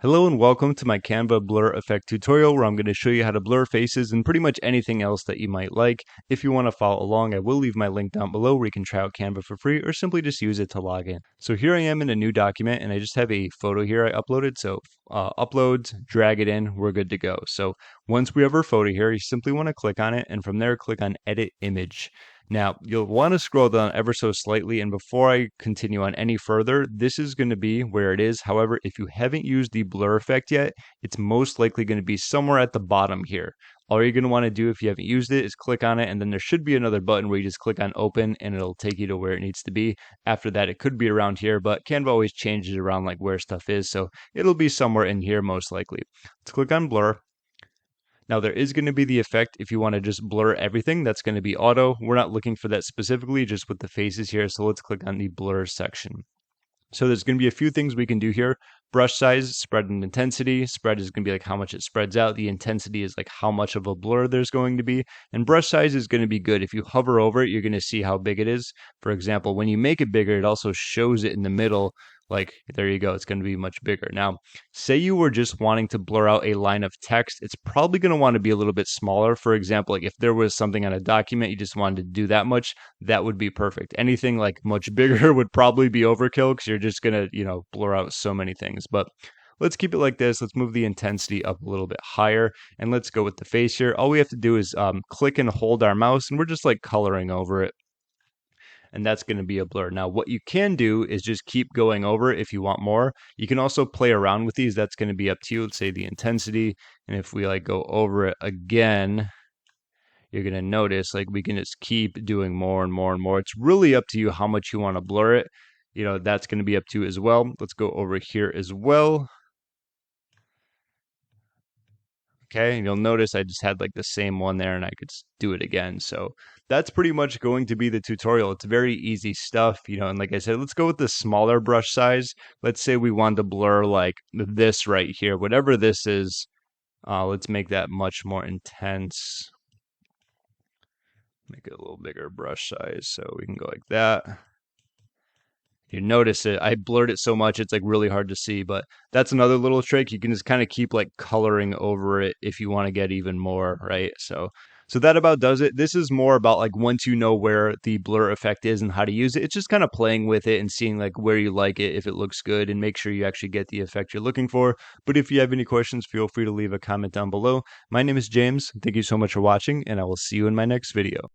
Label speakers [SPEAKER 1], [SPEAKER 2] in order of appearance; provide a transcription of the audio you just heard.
[SPEAKER 1] Hello and welcome to my Canva blur effect tutorial where I'm going to show you how to blur faces and pretty much anything else that you might like. If you want to follow along, I will leave my link down below where you can try out Canva for free or simply just use it to log in. So here I am in a new document and I just have a photo here I uploaded. So uploads, drag it in, we're good to go. So once we have our photo here, you simply want to click on it and from there click on edit image. Now, you'll want to scroll down ever so slightly, and before I continue on any further, this is going to be where it is. However, if you haven't used the blur effect yet, it's most likely going to be somewhere at the bottom here. All you're going to want to do if you haven't used it is click on it, and then there should be another button where you just click on open, and it'll take you to where it needs to be. After that, it could be around here, but Canva always changes around like where stuff is, so it'll be somewhere in here most likely. Let's click on blur. Now there is going to be the effect if you want to just blur everything, that's going to be auto. We're not looking for that specifically, just with the faces here. So let's click on the blur section. So there's going to be a few things we can do here. Brush size, spread and intensity. Spread is going to be like how much it spreads out. The intensity is like how much of a blur there's going to be. And brush size is going to be good. If you hover over it, you're going to see how big it is. For example, when you make it bigger, it also shows it in the middle. Like, there you go, it's going to be much bigger. Now, say you were just wanting to blur out a line of text, it's probably going to want to be a little bit smaller. For example, like if there was something on a document, you just wanted to do that much, that would be perfect. Anything like much bigger would probably be overkill because you're just going to, blur out so many things. But let's keep it like this. Let's move the intensity up a little bit higher and let's go with the face here. All we have to do is click and hold our mouse and we're just like coloring over it. And that's going to be a blur. Now, what you can do is just keep going over it if you want more. You can also play around with these. That's going to be up to you. Let's say the intensity. And if we like go over it again, you're going to notice like we can just keep doing more and more and more. It's really up to you how much you want to blur it. That's going to be up to you as well. Let's go over here as well. Okay, and you'll notice I just had like the same one there and I could do it again. So that's pretty much going to be the tutorial. It's very easy stuff, and like I said, let's go with the smaller brush size. Let's say we want to blur like this right here, whatever this is. Let's make that much more intense. Make it a little bigger brush size so we can go like that. You notice it, I blurred it so much it's like really hard to see, but that's another little trick. You can just kind of keep like coloring over it if you want to get even more, right? So that about does it. This is more about like once you know where the blur effect is and how to use it, it's just kind of playing with it and seeing like where you like it, if it looks good, and make sure you actually get the effect you're looking for. But if you have any questions, feel free to leave a comment down below. My name is James. Thank you so much for watching, and I will see you in my next video.